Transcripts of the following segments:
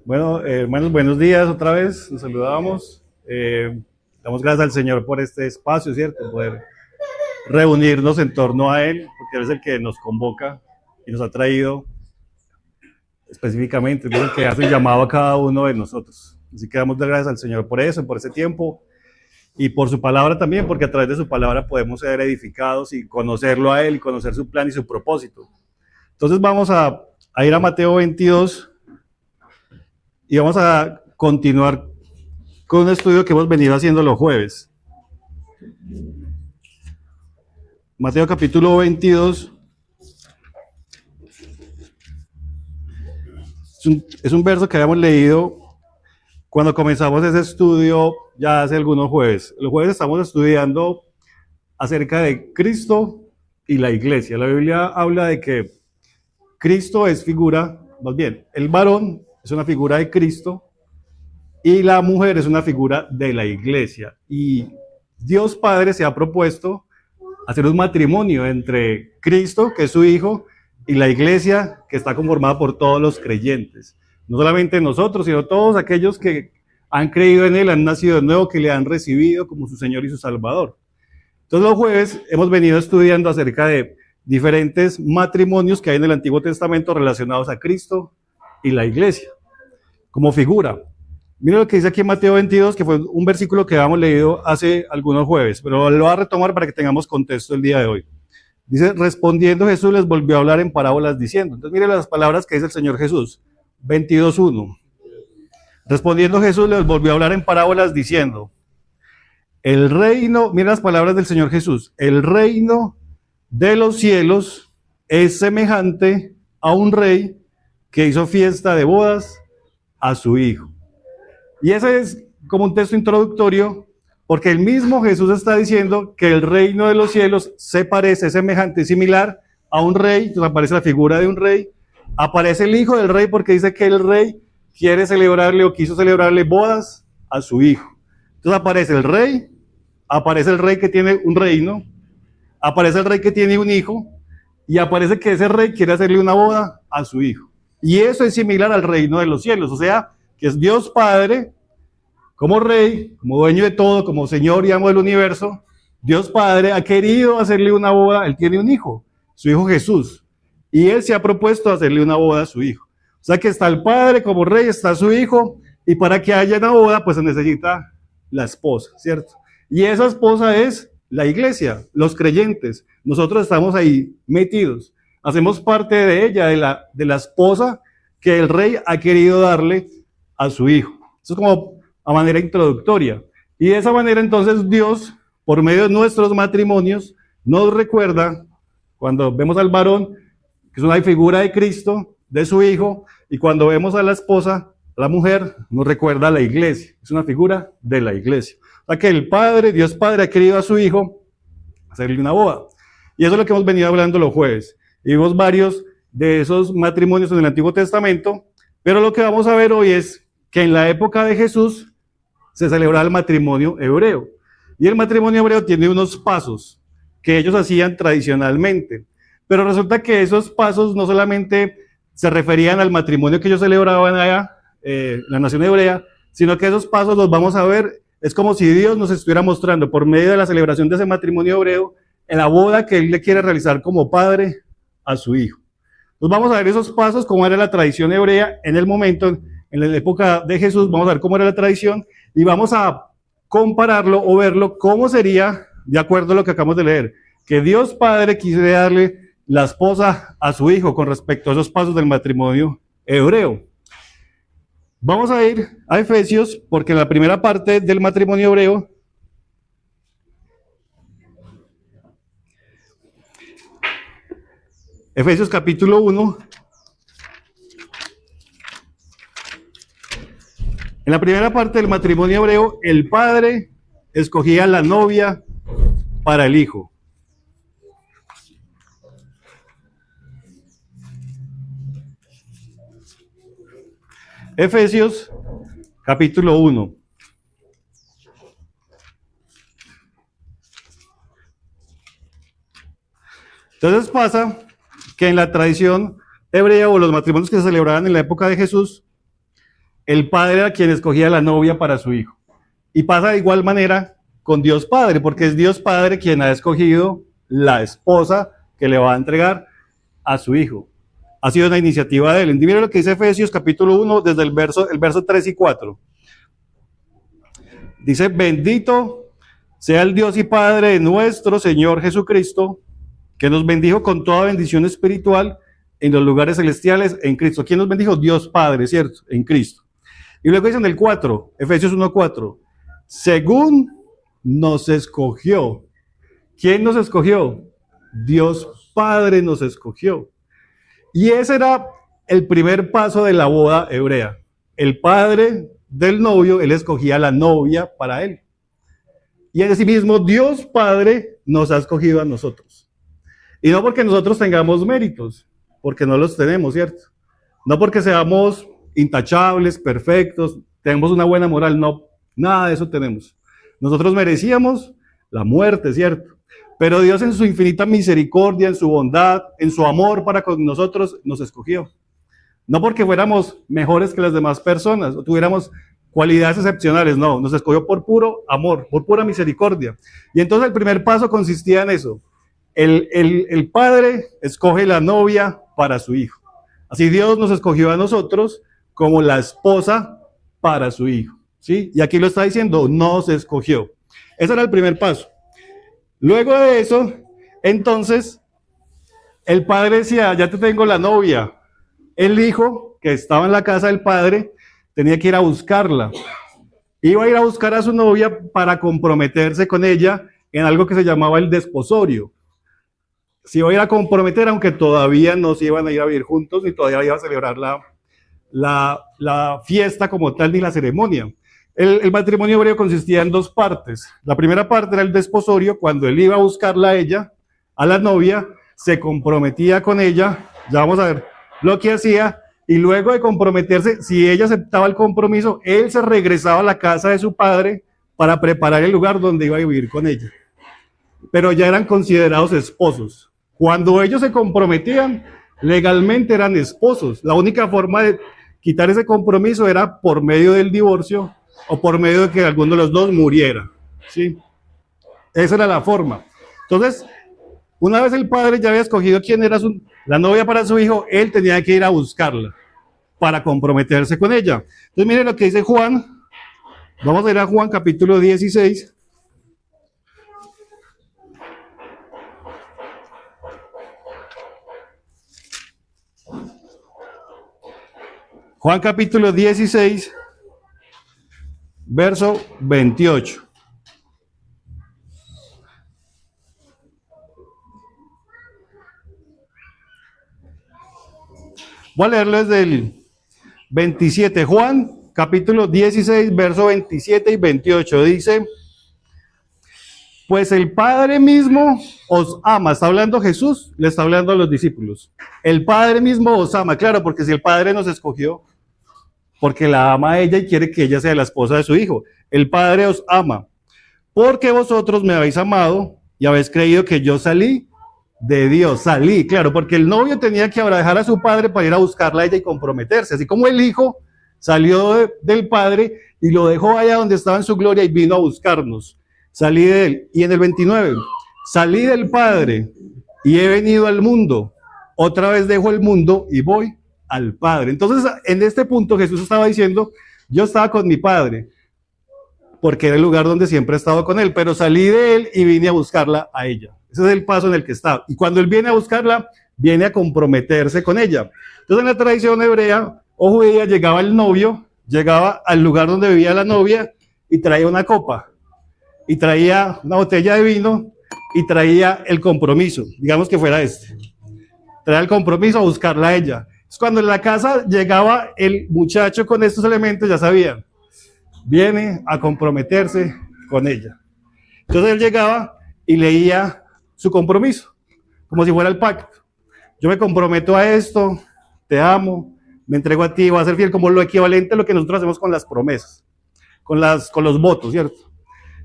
Bueno, hermanos, buenos días otra vez, nos saludamos. Damos gracias al Señor por este espacio, ¿cierto? Poder reunirnos en torno a Él, porque Él es el que nos convoca y nos ha traído específicamente, es el que hace un llamado a cada uno de nosotros. Así que damos gracias al Señor por eso, por ese tiempo y por su palabra también, porque a través de su palabra podemos ser edificados y conocerlo a Él, y conocer su plan y su propósito. Entonces vamos a ir a Mateo 22 y vamos a continuar con un estudio que hemos venido haciendo los jueves. Mateo capítulo 22 es un verso que habíamos leído cuando comenzamos ese estudio ya hace algunos jueves. Los jueves estamos estudiando acerca de Cristo y la iglesia. La Biblia habla de que Cristo es figura, más bien, el varón es una figura de Cristo y la mujer es una figura de la iglesia. Y Dios Padre se ha propuesto hacer un matrimonio entre Cristo, que es su Hijo, y la iglesia, que está conformada por todos los creyentes. No solamente nosotros, sino todos aquellos que han creído en Él, han nacido de nuevo, que le han recibido como su Señor y su Salvador. Entonces los jueves hemos venido estudiando acerca de diferentes matrimonios que hay en el Antiguo Testamento relacionados a Cristo y la iglesia, como figura. Mira lo que dice aquí en Mateo 22, que fue un versículo que habíamos leído hace algunos jueves, pero lo voy a retomar para que tengamos contexto el día de hoy. Dice, respondiendo Jesús les volvió a hablar en parábolas diciendo. Entonces mire las palabras que dice el Señor Jesús. 22:1. Respondiendo Jesús les volvió a hablar en parábolas diciendo, el reino, mira las palabras del Señor Jesús, el reino de los cielos es semejante a un rey que hizo fiesta de bodas a su hijo. Y ese es como un texto introductorio, porque el mismo Jesús está diciendo que el reino de los cielos se parece, es semejante, similar a un rey. Entonces aparece la figura de un rey, aparece el hijo del rey porque dice que el rey quiere celebrarle o quiso celebrarle bodas a su hijo. Entonces aparece el rey que tiene un reino, aparece el rey que tiene un hijo y aparece que ese rey quiere hacerle una boda a su hijo. Y eso es similar al reino de los cielos, o sea, que es Dios Padre, como rey, como dueño de todo, como señor y amo del universo. Dios Padre ha querido hacerle una boda, él tiene un hijo, su hijo Jesús, y él se ha propuesto hacerle una boda a su hijo. O sea que está el Padre como rey, está su hijo, y para que haya una boda, pues se necesita la esposa, ¿cierto? Y esa esposa es la iglesia, los creyentes. Nosotros estamos ahí metidos, hacemos parte de ella, de la esposa que el rey ha querido darle a su hijo. Eso es como a manera introductoria. Y de esa manera entonces Dios, por medio de nuestros matrimonios, nos recuerda, cuando vemos al varón, que es una figura de Cristo, de su hijo, y cuando vemos a la esposa, la mujer, nos recuerda a la iglesia, es una figura de la iglesia. O sea que el Padre, Dios Padre, ha querido a su hijo hacerle una boda. Y eso es lo que hemos venido hablando los jueves. Y vimos varios de esos matrimonios en el Antiguo Testamento, pero lo que vamos a ver hoy es que en la época de Jesús se celebraba el matrimonio hebreo. Y el matrimonio hebreo tiene unos pasos que ellos hacían tradicionalmente. Pero resulta que esos pasos no solamente se referían al matrimonio que ellos celebraban allá, la nación hebrea, sino que esos pasos los vamos a ver, es como si Dios nos estuviera mostrando por medio de la celebración de ese matrimonio hebreo, en la boda que Él le quiere realizar como padre a su hijo. Entonces vamos a ver esos pasos, cómo era la tradición hebrea en el momento, en la época de Jesús, vamos a ver cómo era la tradición, y vamos a compararlo o verlo cómo sería de acuerdo a lo que acabamos de leer, que Dios Padre quisiera darle la esposa a su hijo con respecto a esos pasos del matrimonio hebreo. Vamos a ir a Efesios, porque en la primera parte del matrimonio hebreo, Efesios capítulo 1, en la primera parte del matrimonio hebreo, el padre escogía la novia para el hijo. Efesios capítulo 1. Entonces pasa que en la tradición hebrea o los matrimonios que se celebraban en la época de Jesús, El padre era quien escogía la novia para su hijo. Y pasa de igual manera con Dios Padre, porque es Dios Padre quien ha escogido la esposa que le va a entregar a su hijo. Ha sido una iniciativa de él. Mira lo que dice Efesios capítulo 1, desde el verso 3 y 4. Dice, bendito sea el Dios y Padre de nuestro Señor Jesucristo, que nos bendijo con toda bendición espiritual en los lugares celestiales en Cristo. ¿Quién nos bendijo? Dios Padre, ¿cierto? En Cristo. Y luego dice en el 4, Efesios 1:4, según nos escogió. ¿Quién nos escogió? Dios Padre nos escogió. Y ese era el primer paso de la boda hebrea. El padre del novio, él escogía a la novia para él. Y asimismo, Dios Padre nos ha escogido a nosotros. Y no porque nosotros tengamos méritos, porque no los tenemos, ¿cierto? No porque seamos intachables, perfectos, tenemos una buena moral, no, nada de eso tenemos. Nosotros merecíamos la muerte, ¿cierto? Pero Dios en su infinita misericordia, en su bondad, en su amor para con nosotros, nos escogió. No porque fuéramos mejores que las demás personas o tuviéramos cualidades excepcionales, no, nos escogió por puro amor, por pura misericordia. Y entonces el primer paso consistía en eso. El padre escoge la novia para su hijo. Así Dios nos escogió a nosotros como la esposa para su hijo, ¿sí? Y aquí lo está diciendo, nos escogió. Ese era el primer paso. Luego de eso, entonces, el padre decía, ya te tengo la novia. El hijo, que estaba en la casa del padre, tenía que ir a buscarla. Iba a ir a buscar a su novia para comprometerse con ella en algo que se llamaba el desposorio. Se iba a ir a comprometer, aunque todavía no se iban a ir a vivir juntos, ni todavía iba a celebrar la fiesta como tal, ni la ceremonia. El matrimonio hebreo consistía en dos partes. La primera parte era el desposorio, cuando él iba a buscarla a ella, a la novia, se comprometía con ella, ya vamos a ver lo que hacía, y luego de comprometerse, si ella aceptaba el compromiso, él se regresaba a la casa de su padre para preparar el lugar donde iba a vivir con ella. Pero ya eran considerados esposos. Cuando ellos se comprometían, legalmente eran esposos. La única forma de quitar ese compromiso era por medio del divorcio o por medio de que alguno de los dos muriera, ¿sí? Esa era la forma. Entonces, una vez el padre ya había escogido quién era la novia para su hijo, él tenía que ir a buscarla para comprometerse con ella. Entonces, miren lo que dice Juan. Vamos a ir a Juan capítulo 16. Juan capítulo 16, verso 28. Voy a leerlo desde el 27. Juan capítulo 16, verso 27 y 28. Dice, pues el Padre mismo os ama. Está hablando Jesús, le está hablando a los discípulos. El Padre mismo os ama, claro, porque si el Padre nos escogió, porque la ama a ella y quiere que ella sea la esposa de su hijo. El Padre os ama, porque vosotros me habéis amado y habéis creído que yo salí de Dios. Salí, claro, porque el novio tenía que ahora dejar a su padre para ir a buscarla a ella y comprometerse, así como el hijo salió del padre y lo dejó allá donde estaba en su gloria y vino a buscarnos. Salí de él. Y en el 29, salí del Padre y he venido al mundo. Otra vez dejo el mundo y voy al Padre. Entonces, en este punto Jesús estaba diciendo, yo estaba con mi Padre, porque era el lugar donde siempre he estado con él, pero salí de él y vine a buscarla a ella. Ese es el paso en el que está. Y cuando él viene a buscarla, viene a comprometerse con ella. Entonces, en la tradición hebrea o judía, llegaba el novio, llegaba al lugar donde vivía la novia y traía una copa, y traía una botella de vino, y traía el compromiso, digamos que fuera este. Traía el compromiso a buscarla a ella. Entonces, cuando en la casa llegaba el muchacho con estos elementos, ya sabían, viene a comprometerse con ella. Entonces él llegaba y leía su compromiso, como si fuera el pacto. Yo me comprometo a esto, te amo, me entrego a ti, voy a ser fiel, como lo equivalente a lo que nosotros hacemos con las promesas, con los votos, ¿cierto?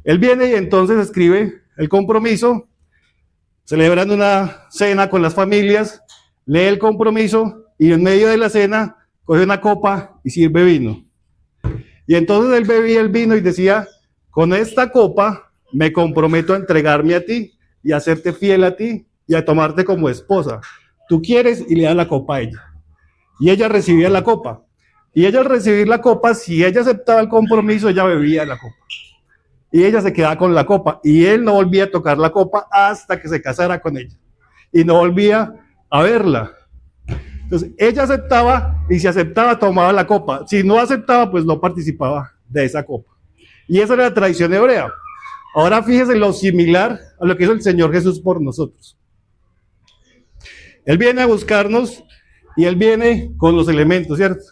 Él viene y entonces escribe el compromiso, celebran una cena con las familias, lee el compromiso y en medio de la cena coge una copa y sirve vino. Y entonces él bebía el vino y decía, con esta copa me comprometo a entregarme a ti y a hacerte fiel a ti y a tomarte como esposa. Tú quieres, y le das la copa a ella. Y ella recibía la copa. Y ella al recibir la copa, si ella aceptaba el compromiso, ella bebía la copa. Y ella se quedaba con la copa. Y él no volvía a tocar la copa hasta que se casara con ella. Y no volvía a verla. Entonces, ella aceptaba, y si aceptaba, tomaba la copa. Si no aceptaba, pues no participaba de esa copa. Y esa era la tradición hebrea. Ahora fíjese lo similar a lo que hizo el Señor Jesús por nosotros. Él viene a buscarnos y Él viene con los elementos, ¿cierto?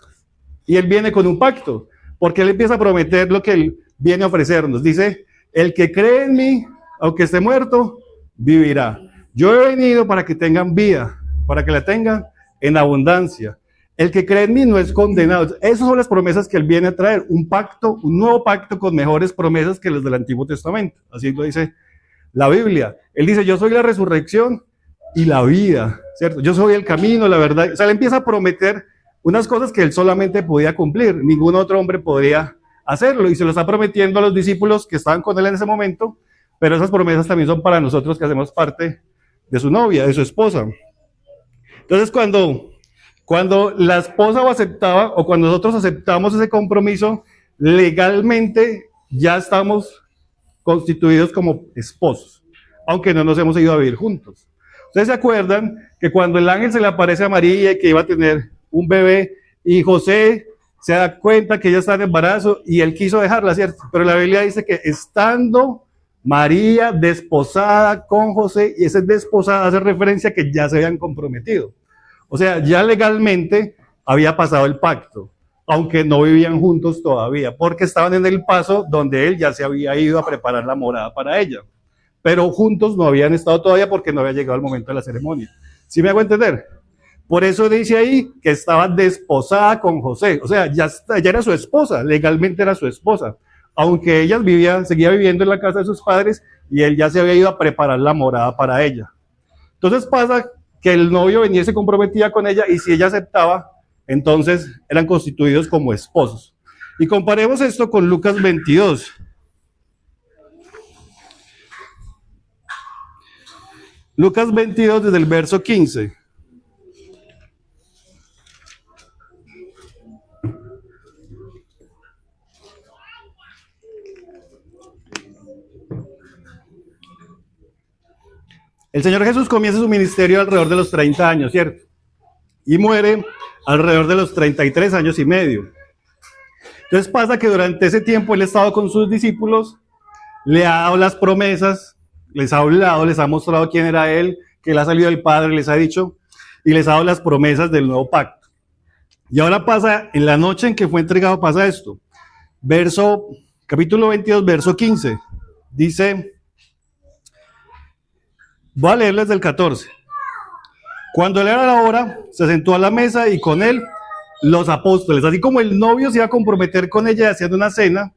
Y Él viene con un pacto, porque Él empieza a prometer lo que Él viene a ofrecernos. Dice, el que cree en mí, aunque esté muerto, vivirá. Yo he venido para que tengan vida, para que la tengan en abundancia. El que cree en mí no es condenado. Esas son las promesas que Él viene a traer, un pacto, un nuevo pacto con mejores promesas que las del Antiguo Testamento. Así lo dice la Biblia. Él dice, yo soy la resurrección y la vida, ¿cierto? Yo soy el camino, la verdad. O sea, Él empieza a prometer unas cosas que Él solamente podía cumplir. Ningún otro hombre podría hacerlo. Y se lo está prometiendo a los discípulos que estaban con Él en ese momento, pero esas promesas también son para nosotros que hacemos parte de su novia, de su esposa. Entonces, cuando la esposa lo aceptaba, o cuando nosotros aceptamos ese compromiso, legalmente ya estamos constituidos como esposos, aunque no nos hemos ido a vivir juntos. ¿Ustedes se acuerdan que cuando el ángel se le aparece a María y que iba a tener un bebé, y José se da cuenta que ella está en embarazo y él quiso dejarla, ¿cierto? Pero la Biblia dice que estando María desposada con José, y ese desposada hace referencia a que ya se habían comprometido. O sea, ya legalmente había pasado el pacto, aunque no vivían juntos todavía, porque estaban en el paso donde él ya se había ido a preparar la morada para ella. Pero juntos no habían estado todavía porque no había llegado el momento de la ceremonia. ¿Sí me hago entender? Por eso dice ahí que estaba desposada con José. O sea, ya era su esposa, legalmente era su esposa. Aunque ella seguía viviendo en la casa de sus padres y él ya se había ido a preparar la morada para ella. Entonces pasa que el novio venía y se comprometía con ella, y si ella aceptaba, entonces eran constituidos como esposos. Y comparemos esto con Lucas 22. Lucas 22 desde el verso 15. El Señor Jesús comienza su ministerio alrededor de los 30 años, ¿cierto? Y muere alrededor de los 33 años y medio. Entonces pasa que durante ese tiempo Él ha estado con sus discípulos, le ha dado las promesas, les ha hablado, les ha mostrado quién era Él, que Él ha salido del Padre, les ha dicho, y les ha dado las promesas del nuevo pacto. Y ahora pasa, en la noche en que fue entregado, pasa esto. Capítulo 22, verso 15. Dice, voy a leerles del 14. Cuando él era la hora, se sentó a la mesa y con él los apóstoles. Así como el novio se iba a comprometer con ella haciendo una cena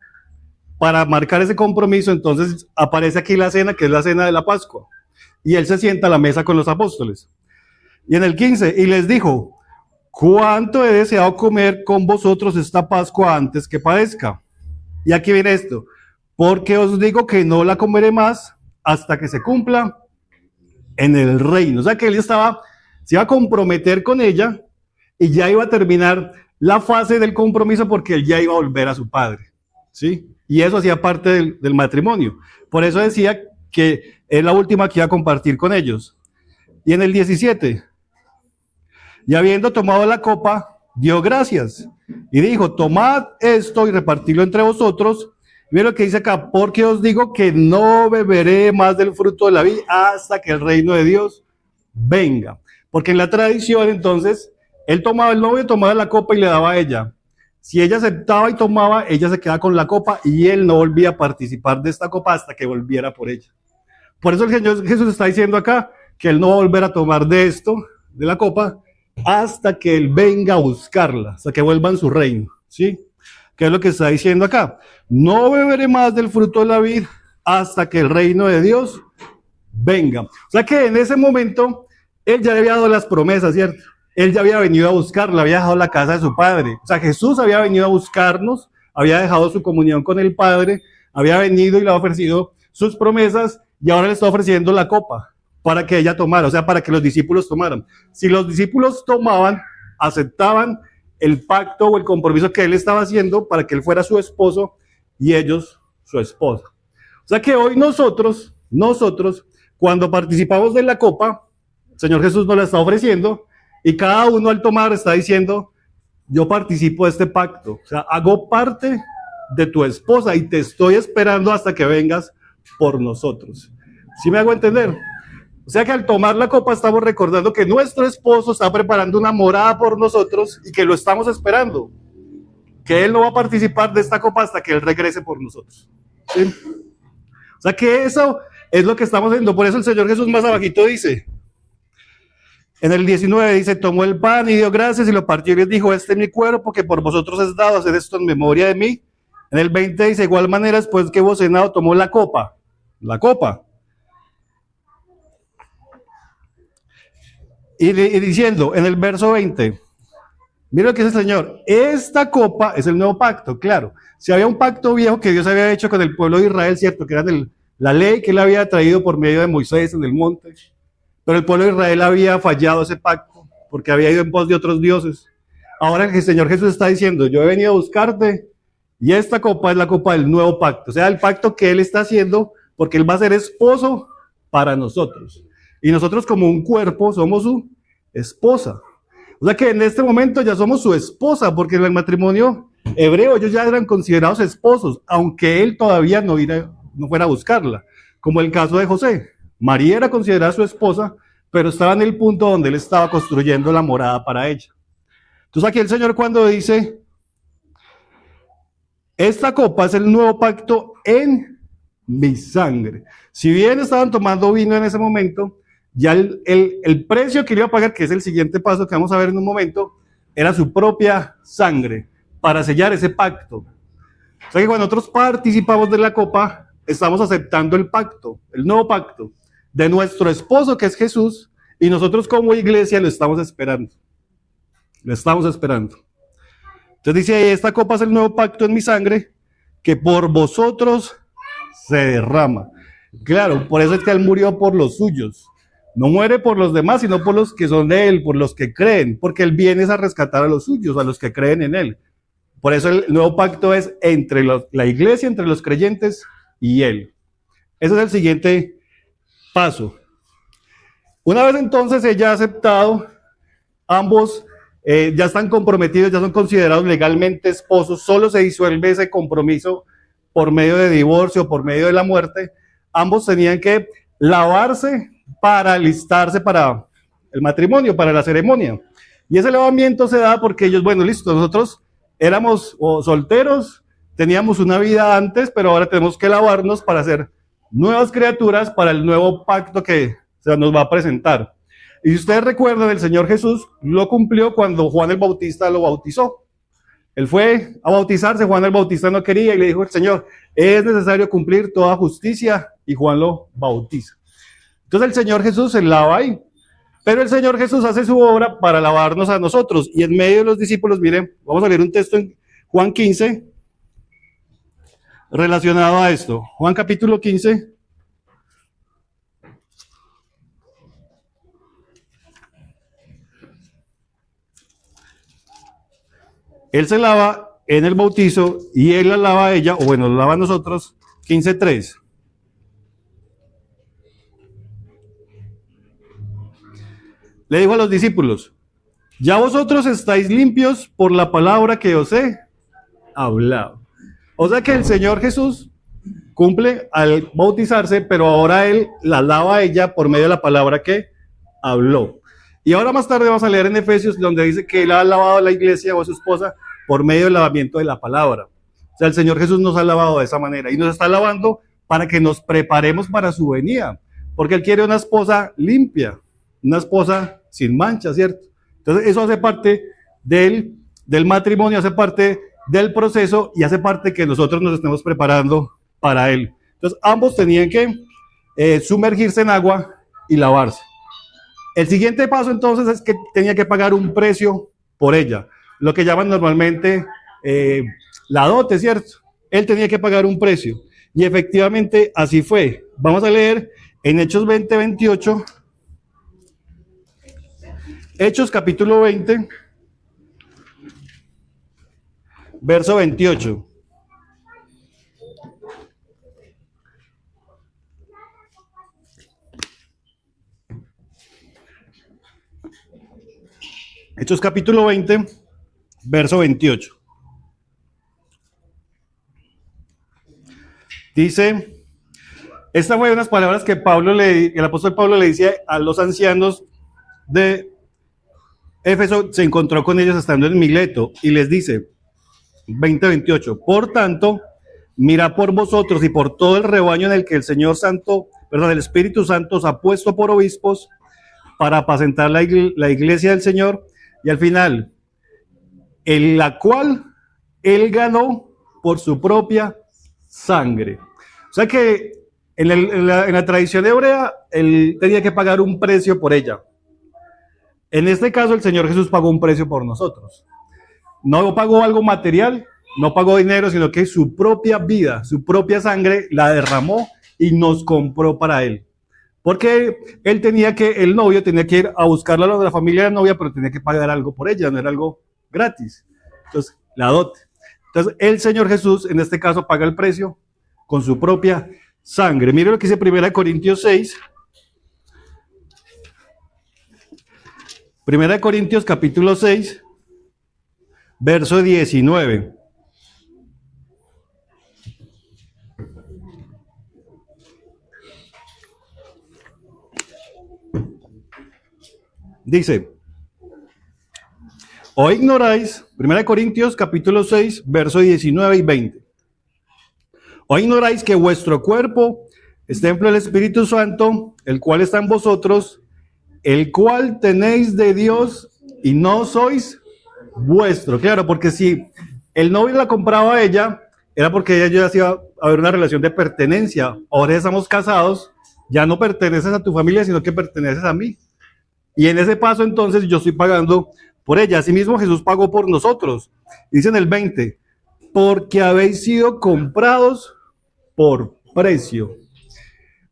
para marcar ese compromiso, entonces aparece aquí la cena, que es la cena de la Pascua. Y él se sienta a la mesa con los apóstoles. Y en el 15, y les dijo, ¿cuánto he deseado comer con vosotros esta Pascua antes que padezca? Y aquí viene esto, porque os digo que no la comeré más hasta que se cumpla en el reino. O sea que él se iba a comprometer con ella y ya iba a terminar la fase del compromiso porque él ya iba a volver a su padre, ¿sí? Y eso hacía parte del matrimonio. Por eso decía que es la última que iba a compartir con ellos. Y en el 17, y habiendo tomado la copa, dio gracias y dijo, tomad esto y repartidlo entre vosotros. Miren lo que dice acá, porque os digo que no beberé más del fruto de la vid hasta que el reino de Dios venga. Porque en la tradición, entonces, el novio tomaba la copa y le daba a ella. Si ella aceptaba y tomaba, ella se quedaba con la copa y él no volvía a participar de esta copa hasta que volviera por ella. Por eso el Señor Jesús está diciendo acá que él no va a volver a tomar de esto, de la copa, hasta que él venga a buscarla, hasta que vuelva en su reino, ¿sí? ¿Qué es lo que está diciendo acá? No beberé más del fruto de la vid hasta que el reino de Dios venga. O sea que en ese momento, él ya le había dado las promesas, ¿cierto? Él ya había venido a buscarla, había dejado la casa de su padre. O sea, Jesús había venido a buscarnos, había dejado su comunión con el Padre, había venido y le había ofrecido sus promesas y ahora le está ofreciendo la copa para que ella tomara, o sea, para que los discípulos tomaran. Si los discípulos tomaban, aceptaban el pacto o el compromiso que él estaba haciendo para que él fuera su esposo y ellos su esposa. O sea que hoy nosotros, cuando participamos de la copa, el Señor Jesús nos la está ofreciendo y cada uno al tomar está diciendo, yo participo de este pacto, o sea, hago parte de tu esposa y te estoy esperando hasta que vengas por nosotros. ¿Sí me hago entender? O sea que al tomar la copa estamos recordando que nuestro esposo está preparando una morada por nosotros y que lo estamos esperando, que él no va a participar de esta copa hasta que él regrese por nosotros. ¿Sí? O sea que eso es lo que estamos haciendo. Por eso el Señor Jesús más abajito dice, en el 19 dice, tomó el pan y dio gracias y lo partió y les dijo, este es mi cuerpo que por vosotros es dado, hacer esto en memoria de mí. En el 20 dice, igual manera después que hubo cenado, tomó la copa. Y diciendo, en el verso 20, mira lo que dice el Señor, esta copa es el nuevo pacto, claro. Si había un pacto viejo que Dios había hecho con el pueblo de Israel, cierto, que era la ley que él había traído por medio de Moisés en el monte, pero el pueblo de Israel había fallado ese pacto porque había ido en pos de otros dioses. Ahora el Señor Jesús está diciendo, yo he venido a buscarte y esta copa es la copa del nuevo pacto, o sea, el pacto que él está haciendo porque él va a ser esposo para nosotros. Y nosotros como un cuerpo somos su esposa. O sea que en este momento ya somos su esposa, porque en el matrimonio hebreo ellos ya eran considerados esposos, aunque él todavía no fuera a buscarla, como el caso de José. María era considerada su esposa, pero estaba en el punto donde él estaba construyendo la morada para ella. Entonces aquí el Señor cuando dice, esta copa es el nuevo pacto en mi sangre. Si bien estaban tomando vino en ese momento, ya el precio que iba a pagar, que es el siguiente paso que vamos a ver en un momento, era su propia sangre para sellar ese pacto. O sea que cuando nosotros participamos de la copa, estamos aceptando el pacto, el nuevo pacto de nuestro esposo que es Jesús, y nosotros como iglesia lo estamos esperando. Lo estamos esperando. Entonces dice, esta copa es el nuevo pacto en mi sangre, que por vosotros se derrama. Claro, por eso es que él murió por los suyos. No muere por los demás, sino por los que son de él, por los que creen, porque él viene a rescatar a los suyos, a los que creen en él. Por eso el nuevo pacto es entre la iglesia, entre los creyentes y él. Ese es el siguiente paso. Una vez entonces ella ha aceptado, ambos ya están comprometidos, ya son considerados legalmente esposos, solo se disuelve ese compromiso por medio de divorcio, por medio de la muerte. Ambos tenían que lavarse para alistarse para el matrimonio, para la ceremonia. Y ese lavamiento se da porque ellos, bueno, listo, nosotros éramos solteros, teníamos una vida antes, pero ahora tenemos que lavarnos para ser nuevas criaturas para el nuevo pacto que se nos va a presentar. Y si ustedes recuerdan, el Señor Jesús lo cumplió cuando Juan el Bautista lo bautizó. Él fue a bautizarse, Juan el Bautista no quería y le dijo al Señor, es necesario cumplir toda justicia, y Juan lo bautiza. Entonces el Señor Jesús se lava ahí, pero el Señor Jesús hace su obra para lavarnos a nosotros, y en medio de los discípulos, miren, vamos a leer un texto en Juan 15, relacionado a esto. Juan capítulo 15. Él se lava en el bautizo y él la lava a ella, o bueno, la lava a nosotros, 15:3. Le dijo a los discípulos, ya vosotros estáis limpios por la palabra que os he hablado. O sea que el Señor Jesús cumple al bautizarse, pero ahora él la lava a ella por medio de la palabra que habló. Y ahora más tarde vamos a leer en Efesios donde dice que él ha lavado a la iglesia o a su esposa por medio del lavamiento de la palabra. O sea, el Señor Jesús nos ha lavado de esa manera y nos está lavando para que nos preparemos para su venida, porque él quiere una esposa limpia, una esposa sin mancha, ¿cierto? Entonces eso hace parte del matrimonio, hace parte del proceso y hace parte que nosotros nos estemos preparando para él. Entonces ambos tenían que sumergirse en agua y lavarse. El siguiente paso entonces es que tenía que pagar un precio por ella, lo que llaman normalmente la dote, ¿cierto? Él tenía que pagar un precio. Y efectivamente así fue. Vamos a leer en Hechos 20:28. Hechos capítulo 20, verso 28. Hechos capítulo 20, verso 28. Dice, esta fue unas palabras que el apóstol Pablo le dice a los ancianos de Éfeso, se encontró con ellos estando en Mileto y les dice, 20:28, por tanto, mira por vosotros y por todo el rebaño en el que el Espíritu Santo os ha puesto por obispos para apacentar la iglesia del Señor, y al final, en la cual él ganó por su propia sangre. O sea que en la tradición hebrea, él tenía que pagar un precio por ella. En este caso, el Señor Jesús pagó un precio por nosotros. No pagó algo material, no pagó dinero, sino que su propia vida, su propia sangre la derramó y nos compró para él. Porque el novio tenía que ir a buscarla a la familia de la novia, pero tenía que pagar algo por ella, no era algo gratis. Entonces, la dote. Entonces, el Señor Jesús, en este caso, paga el precio con su propia sangre. Mire lo que dice 1 Corintios 6. 1 Corintios capítulo 6, verso 19. Dice, o ignoráis, 1 Corintios capítulo 6, verso 19 y 20. O ignoráis que vuestro cuerpo es templo del Espíritu Santo, el cual está en vosotros, el cual tenéis de Dios y no sois vuestro. Claro, porque si el novio la compraba a ella, era porque ella ya iba a haber una relación de pertenencia. Ahora ya estamos casados, ya no perteneces a tu familia, sino que perteneces a mí. Y en ese paso entonces yo estoy pagando por ella. Asimismo Jesús pagó por nosotros. Dice en el 20, porque habéis sido comprados por precio.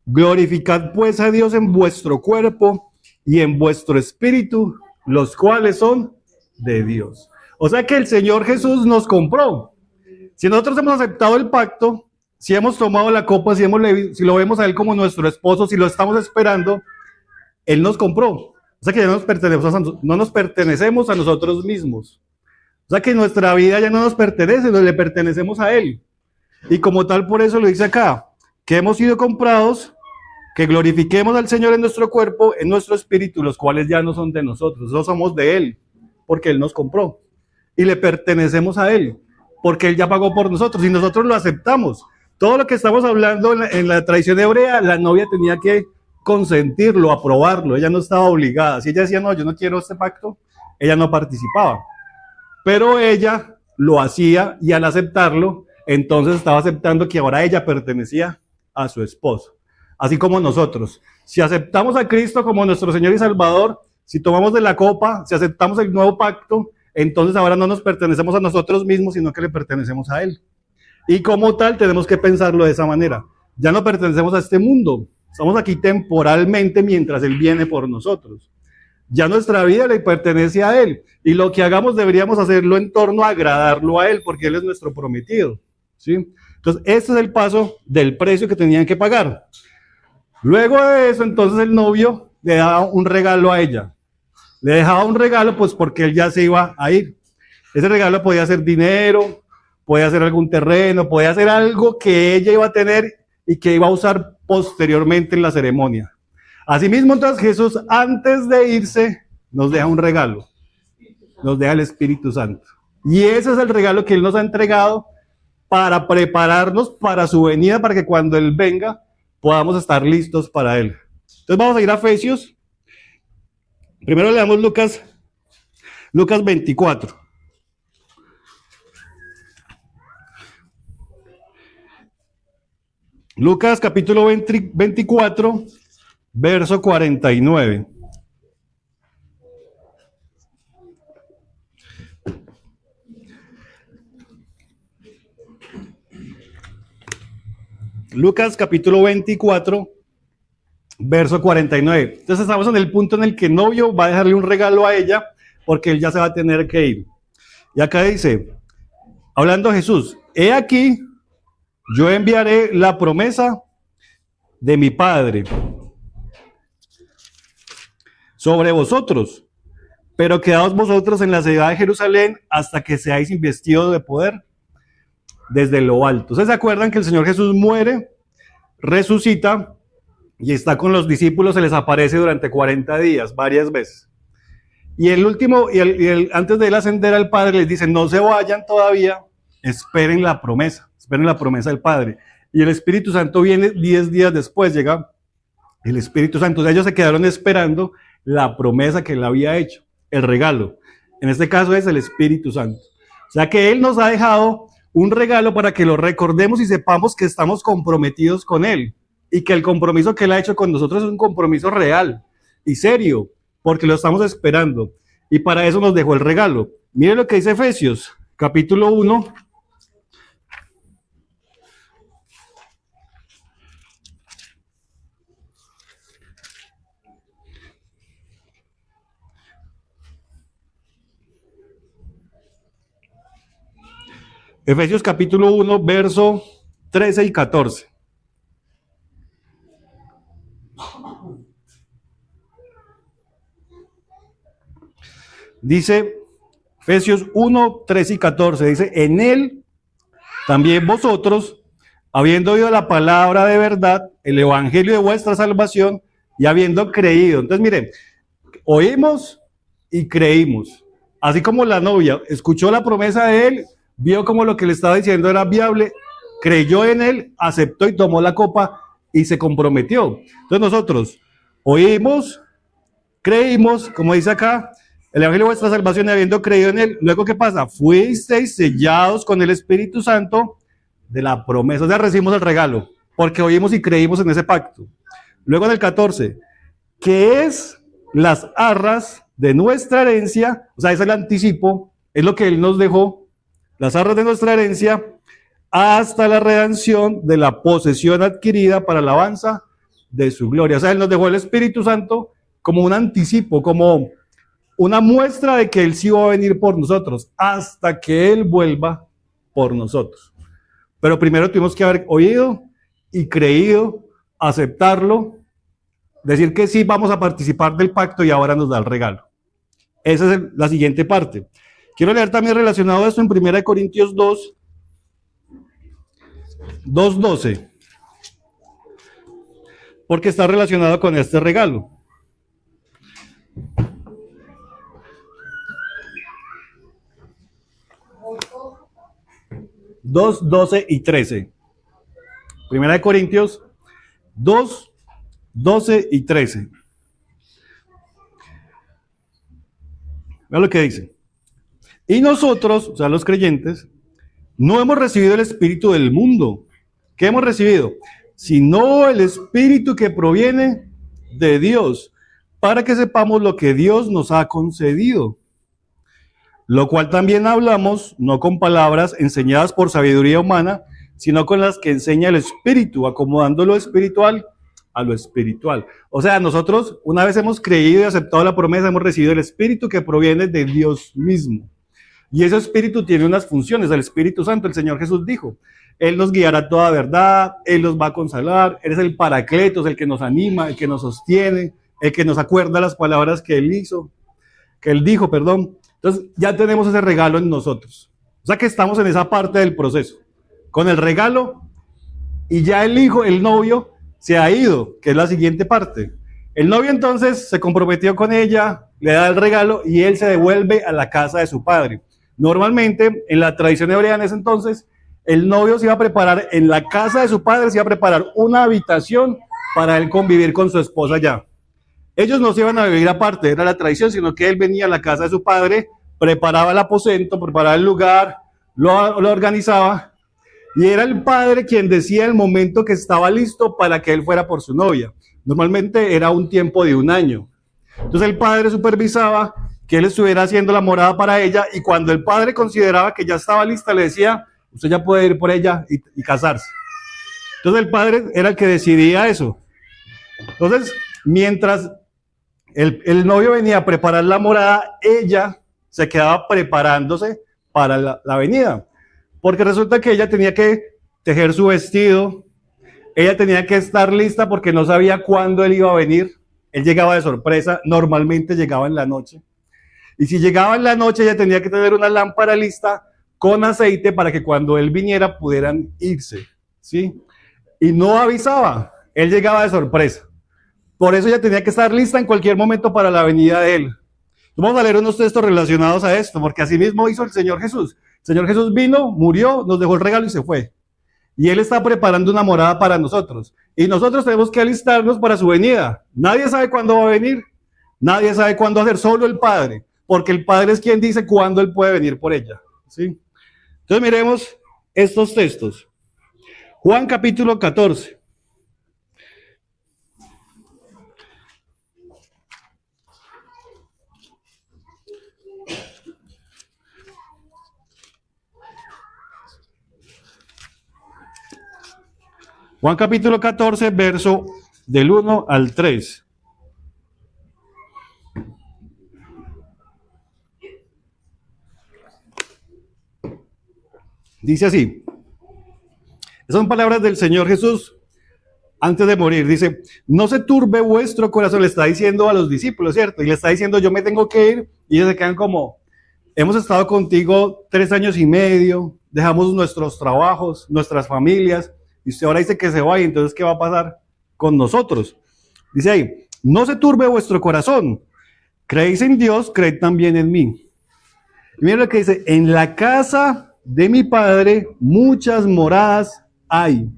Glorificad pues a Dios en vuestro cuerpo y en vuestro espíritu, los cuales son de Dios. O sea que el Señor Jesús nos compró. Si nosotros hemos aceptado el pacto, si hemos tomado la copa, si lo vemos a Él como nuestro esposo, si lo estamos esperando, Él nos compró. O sea que ya no nos pertenecemos a nosotros mismos. O sea que nuestra vida ya no nos pertenece, le pertenecemos a Él. Y como tal, por eso lo dice acá, que hemos sido comprados, que glorifiquemos al Señor en nuestro cuerpo, en nuestro espíritu, los cuales ya no son de nosotros, no somos de Él, porque Él nos compró. Y le pertenecemos a Él, porque Él ya pagó por nosotros y nosotros lo aceptamos. Todo lo que estamos hablando en la tradición hebrea, la novia tenía que consentirlo, aprobarlo, ella no estaba obligada. Si ella decía, no, yo no quiero este pacto, ella no participaba. Pero ella lo hacía y al aceptarlo, entonces estaba aceptando que ahora ella pertenecía a su esposo. Así como nosotros, si aceptamos a Cristo como nuestro Señor y Salvador, si tomamos de la copa, si aceptamos el nuevo pacto, entonces ahora no nos pertenecemos a nosotros mismos, sino que le pertenecemos a Él. Y como tal, tenemos que pensarlo de esa manera. Ya no pertenecemos a este mundo, estamos aquí temporalmente mientras Él viene por nosotros. Ya nuestra vida le pertenece a Él, y lo que hagamos deberíamos hacerlo en torno a agradarlo a Él, porque Él es nuestro prometido, ¿sí? Entonces, este es el paso del precio que tenían que pagar. Luego de eso, entonces el novio le daba un regalo a ella. Le dejaba un regalo, pues porque él ya se iba a ir. Ese regalo podía ser dinero, podía ser algún terreno, podía ser algo que ella iba a tener y que iba a usar posteriormente en la ceremonia. Asimismo, entonces Jesús, antes de irse, nos deja un regalo. Nos deja el Espíritu Santo. Y ese es el regalo que Él nos ha entregado para prepararnos para su venida, para que cuando Él venga, podamos estar listos para Él. Entonces vamos a ir a Efesios. Primero leamos Lucas 24. Lucas capítulo 24, verso 49. Lucas capítulo 24, verso 49. Entonces estamos en el punto en el que el novio va a dejarle un regalo a ella porque él ya se va a tener que ir. Y acá dice, hablando Jesús, he aquí, yo enviaré la promesa de mi Padre sobre vosotros, pero quedaos vosotros en la ciudad de Jerusalén hasta que seáis investidos de poder desde lo alto. ¿Ustedes se acuerdan que el Señor Jesús muere, resucita y está con los discípulos, se les aparece durante 40 días, varias veces? Y el último, antes de él ascender al Padre, les dice, no se vayan todavía, esperen la promesa del Padre. Y el Espíritu Santo viene 10 días después, llega el Espíritu Santo. O sea, ellos se quedaron esperando la promesa que él había hecho, el regalo. En este caso es el Espíritu Santo. O sea que él nos ha dejado un regalo para que lo recordemos y sepamos que estamos comprometidos con él. Y que el compromiso que él ha hecho con nosotros es un compromiso real y serio, porque lo estamos esperando. Y para eso nos dejó el regalo. Mire lo que dice Efesios, capítulo 1. Efesios capítulo 1, verso 13 y 14. Dice Efesios 1, 13 y 14, dice, en él también vosotros, habiendo oído la palabra de verdad, el evangelio de vuestra salvación, y habiendo creído. Entonces, miren, oímos y creímos. Así como la novia escuchó la promesa de él, vio como lo que le estaba diciendo era viable, creyó en él, aceptó y tomó la copa y se comprometió. Entonces nosotros oímos, creímos, como dice acá, el evangelio de vuestra salvación y habiendo creído en él. Luego, ¿qué pasa? Fuisteis sellados con el Espíritu Santo de la promesa. O sea, recibimos el regalo, porque oímos y creímos en ese pacto. Luego en el 14, que es las arras de nuestra herencia, o sea, es el anticipo, es lo que él nos dejó, las arras de nuestra herencia, hasta la redención de la posesión adquirida para la alabanza de su gloria. O sea, él nos dejó el Espíritu Santo como un anticipo, como una muestra de que él sí va a venir por nosotros, hasta que él vuelva por nosotros. Pero primero tuvimos que haber oído y creído, aceptarlo, decir que sí vamos a participar del pacto y ahora nos da el regalo. Esa es la siguiente parte. Quiero leer también relacionado a esto en 1 Corintios 2, 2:12, porque está relacionado con este regalo. 2, 12 y 13. 1 Corintios 2, 12 y 13. Vean lo que dice. Y nosotros, o sea, los creyentes, no hemos recibido el espíritu del mundo. ¿Qué hemos recibido? Sino el espíritu que proviene de Dios, para que sepamos lo que Dios nos ha concedido. Lo cual también hablamos, no con palabras enseñadas por sabiduría humana, sino con las que enseña el Espíritu, acomodando lo espiritual a lo espiritual. O sea, nosotros, una vez hemos creído y aceptado la promesa, hemos recibido el Espíritu que proviene de Dios mismo. Y ese Espíritu tiene unas funciones. El Espíritu Santo, el Señor Jesús dijo, Él nos guiará a toda verdad, Él nos va a consolar, Él es el Paracletos, el que nos anima, el que nos sostiene, el que nos acuerda las palabras que Él dijo, perdón. Entonces, ya tenemos ese regalo en nosotros. O sea que estamos en esa parte del proceso, con el regalo, y ya el hijo, el novio, se ha ido, que es la siguiente parte. El novio entonces se comprometió con ella, le da el regalo, y él se devuelve a la casa de su padre. Normalmente, en la tradición hebrea en ese entonces, el novio se iba a preparar en la casa de su padre, se iba a preparar una habitación para él convivir con su esposa allá. Ellos no se iban a vivir aparte, era la tradición, sino que él venía a la casa de su padre, preparaba el aposento, preparaba el lugar, lo organizaba, y era el padre quien decía el momento que estaba listo para que él fuera por su novia. Normalmente era un tiempo de 1 año. Entonces el padre supervisaba que él estuviera haciendo la morada para ella, y cuando el padre consideraba que ya estaba lista, le decía, usted ya puede ir por ella y casarse. Entonces el padre era el que decidía eso. Entonces, mientras el novio venía a preparar la morada, ella se quedaba preparándose para la venida. Porque resulta que ella tenía que tejer su vestido, ella tenía que estar lista porque no sabía cuándo él iba a venir. Él llegaba de sorpresa, normalmente llegaba en la noche. Y si llegaba en la noche, ella tenía que tener una lámpara lista con aceite para que cuando él viniera pudieran irse, ¿sí? Y no avisaba, él llegaba de sorpresa. Por eso ella tenía que estar lista en cualquier momento para la venida de él. Vamos a leer unos textos relacionados a esto, porque así mismo hizo el Señor Jesús. El Señor Jesús vino, murió, nos dejó el regalo y se fue. Y Él está preparando una morada para nosotros. Y nosotros tenemos que alistarnos para su venida. Nadie sabe cuándo va a venir. Nadie sabe cuándo hacer, solo el Padre. Porque el Padre es quien dice cuándo Él puede venir por ella. ¿Sí? Entonces miremos estos textos. Juan capítulo 14. Juan capítulo 14, verso del 1 al 3. Dice así. Son palabras del Señor Jesús antes de morir. Dice, no se turbe vuestro corazón. Le está diciendo a los discípulos, ¿cierto? Y le está diciendo, yo me tengo que ir. Y ellos se quedan como, hemos estado contigo 3 años y medio, dejamos nuestros trabajos, nuestras familias, y usted ahora dice que se va, y entonces, ¿qué va a pasar con nosotros? Dice ahí, no se turbe vuestro corazón. Creéis en Dios, creed también en mí. Y miren lo que dice, en la casa de mi Padre muchas moradas hay.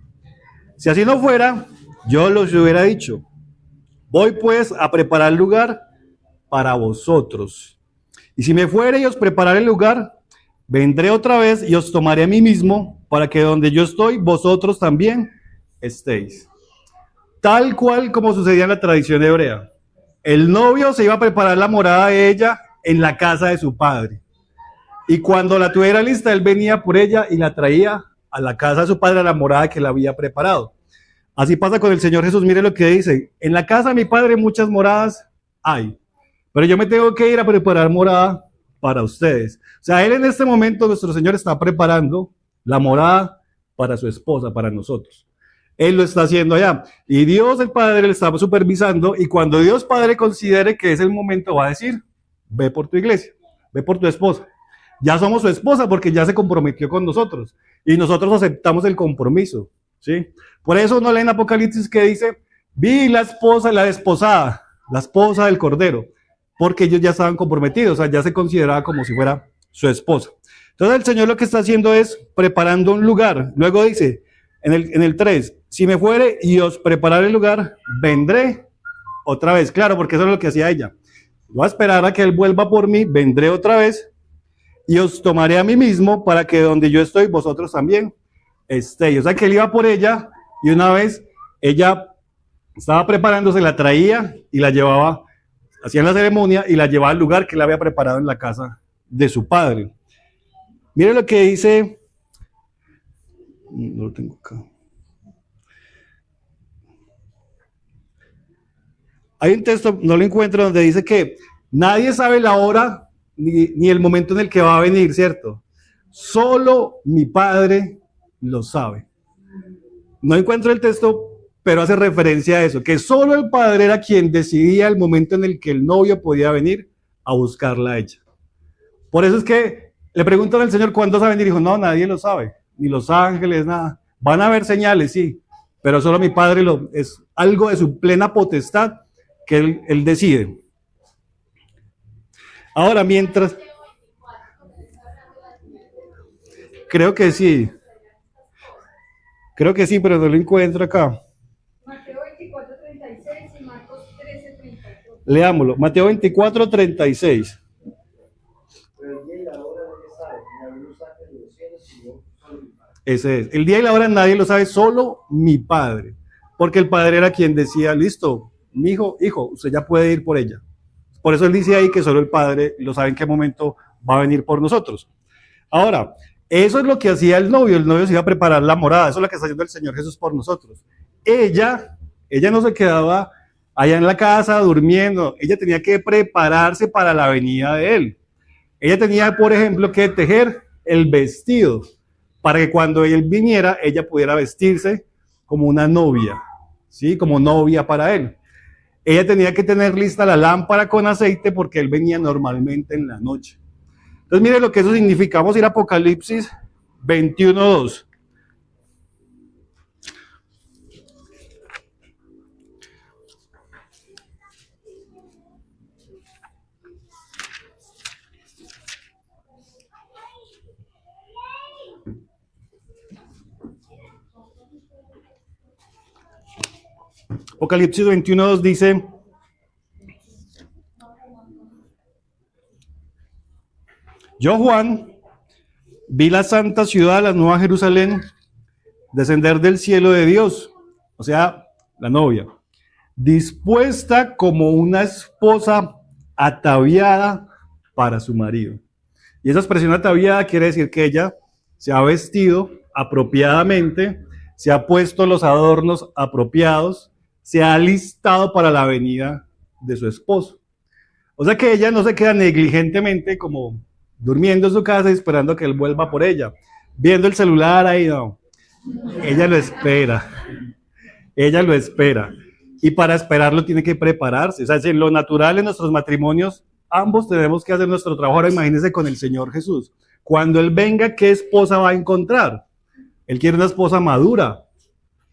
Si así no fuera, yo los hubiera dicho. Voy pues a preparar lugar para vosotros. Y si me fuere y os prepararé el lugar, vendré otra vez y os tomaré a mí mismo, para que donde yo estoy, vosotros también estéis. Tal cual como sucedía en la tradición hebrea. El novio se iba a preparar la morada de ella en la casa de su padre. Y cuando la tuviera lista, él venía por ella y la traía a la casa de su padre, a la morada que la había preparado. Así pasa con el Señor Jesús. Mire lo que dice. En la casa de mi padre muchas moradas hay, pero yo me tengo que ir a preparar morada para ustedes. O sea, él en este momento, nuestro Señor está preparando la morada para su esposa, para nosotros. Él lo está haciendo allá. Y Dios el Padre le está supervisando, y cuando Dios Padre considere que es el momento, va a decir, ve por tu iglesia, ve por tu esposa. Ya somos su esposa porque ya se comprometió con nosotros y nosotros aceptamos el compromiso, ¿sí? Por eso no leen Apocalipsis que dice, vi la esposa, la desposada, la esposa del Cordero, porque ellos ya estaban comprometidos, o sea, ya se consideraba como si fuera su esposa. Entonces el Señor lo que está haciendo es preparando un lugar. Luego dice, en el 3, si me fuere y os prepararé el lugar, vendré otra vez. Claro, porque eso es lo que hacía ella. Voy a esperar a que Él vuelva por mí, vendré otra vez y os tomaré a mí mismo, para que donde yo estoy, vosotros también estéis. O sea, que Él iba por ella, y una vez ella estaba preparándose, la traía y la llevaba, hacían la ceremonia y la llevaba al lugar que Él había preparado en la casa de su padre. Mire lo que dice, no lo tengo acá. Hay un texto, no lo encuentro, donde dice que nadie sabe la hora ni el momento en el que va a venir, ¿cierto? Solo mi Padre lo sabe. No encuentro el texto, pero hace referencia a eso, que solo el Padre era quien decidía el momento en el que el novio podía venir a buscarla a ella. Por eso es que le preguntan al Señor cuándo va a venir, y dijo, no, nadie lo sabe, ni los ángeles, nada. Van a haber señales, sí, pero solo mi Padre es algo de su plena potestad que él decide. Ahora, mientras... Creo que sí, pero no lo encuentro acá. Mateo 24:36 y Marcos 13:32. Leámoslo, Mateo 24:36. Ese es. El día y la hora nadie lo sabe, solo mi Padre. Porque el Padre era quien decía, listo, mi hijo, usted ya puede ir por ella. Por eso él dice ahí que solo el Padre lo sabe en qué momento va a venir por nosotros. Ahora, Eso es lo que hacía el novio se iba a preparar la morada, eso es lo que está haciendo el Señor Jesús por nosotros. Ella no se quedaba allá en la casa durmiendo, ella tenía que prepararse para la venida de Él. Ella tenía, por ejemplo, que tejer el vestido para que cuando Él viniera, ella pudiera vestirse como una novia, ¿sí? Como novia para Él. Ella tenía que tener lista la lámpara con aceite porque Él venía normalmente en la noche. Entonces, mire lo que eso significa. Vamos a ir a Apocalipsis 21:2. Apocalipsis 21:2 dice: Yo, Juan, vi la santa ciudad, la nueva Jerusalén, descender del cielo de Dios, o sea, la novia, dispuesta como una esposa ataviada para su marido. Y esa expresión ataviada quiere decir que ella se ha vestido apropiadamente, se ha puesto los adornos apropiados, se ha alistado para la venida de su esposo. O sea que ella no se queda negligentemente como durmiendo en su casa esperando que él vuelva por ella, viendo el celular ahí, no. Ella lo espera. Ella lo espera. Y para esperarlo tiene que prepararse. O sea, en lo natural en nuestros matrimonios, ambos tenemos que hacer nuestro trabajo. Ahora imagínense con el Señor Jesús. Cuando Él venga, ¿qué esposa va a encontrar? Él quiere una esposa madura,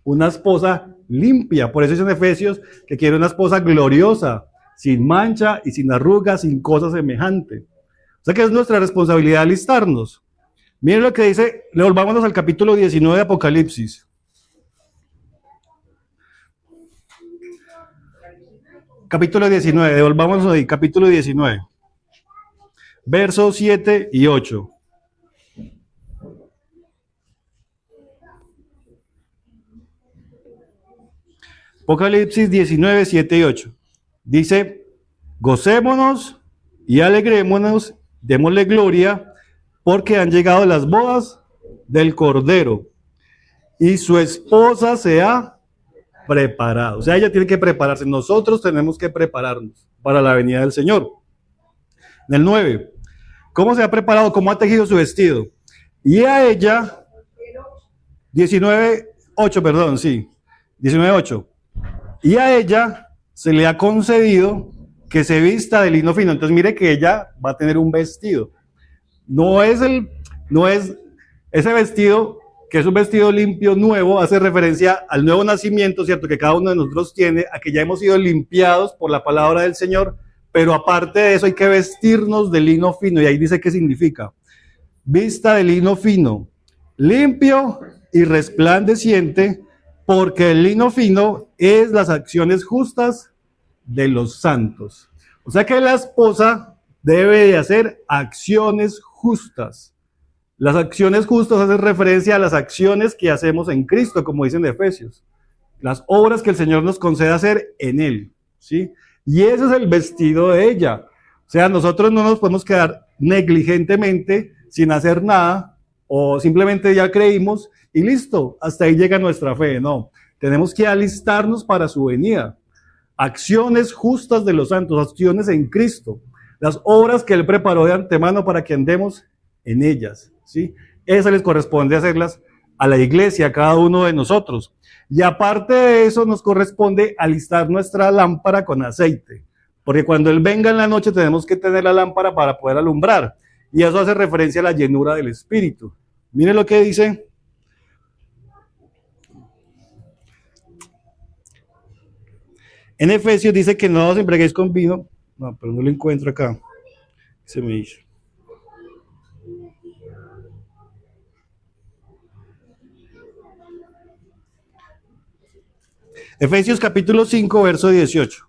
una esposa limpia. Por eso dice en Efesios que quiere una esposa gloriosa, sin mancha y sin arrugas, sin cosa semejante. O sea que es nuestra responsabilidad alistarnos. Miren lo que dice, volvámonos al capítulo 19 de Apocalipsis. Capítulo 19, devolvámonos ahí, capítulo 19. Versos 7 y 8. Apocalipsis 19, 7 y 8. Dice: gocémonos y alegrémonos, démosle gloria, porque han llegado las bodas del Cordero, y su esposa se ha preparado. O sea, ella tiene que prepararse. Nosotros tenemos que prepararnos para la venida del Señor. En el 9, ¿cómo se ha preparado? ¿Cómo ha tejido su vestido? Y a ella, 19:8, perdón, sí, 19:8. Y a ella se le ha concedido que se vista de lino fino. Entonces mire que ella va a tener un vestido. No es ese vestido, que es un vestido limpio, nuevo, hace referencia al nuevo nacimiento, ¿cierto? Que cada uno de nosotros tiene, a que ya hemos sido limpiados por la palabra del Señor, pero aparte de eso hay que vestirnos de lino fino, y ahí dice qué significa. Vista de lino fino, limpio y resplandeciente, porque el lino fino es las acciones justas de los santos. O sea que la esposa debe de hacer acciones justas. Las acciones justas hacen referencia a las acciones que hacemos en Cristo, como dicen en Efesios. Las obras que el Señor nos concede hacer en Él, ¿sí? Y ese es el vestido de ella. O sea, nosotros no nos podemos quedar negligentemente sin hacer nada, o simplemente ya creímos y listo, hasta ahí llega nuestra fe. No, tenemos que alistarnos para su venida. Acciones justas de los santos, acciones en Cristo, las obras que Él preparó de antemano para que andemos en ellas, ¿sí? Esas les corresponde hacerlas a la iglesia, a cada uno de nosotros. Y aparte de eso, nos corresponde alistar nuestra lámpara con aceite, porque cuando Él venga en la noche tenemos que tener la lámpara para poder alumbrar, y eso hace referencia a la llenura del Espíritu. Miren lo que dice en Efesios, dice que no os embriaguéis con vino. No, pero no lo encuentro acá. Se me hizo. Efesios capítulo 5, verso 18.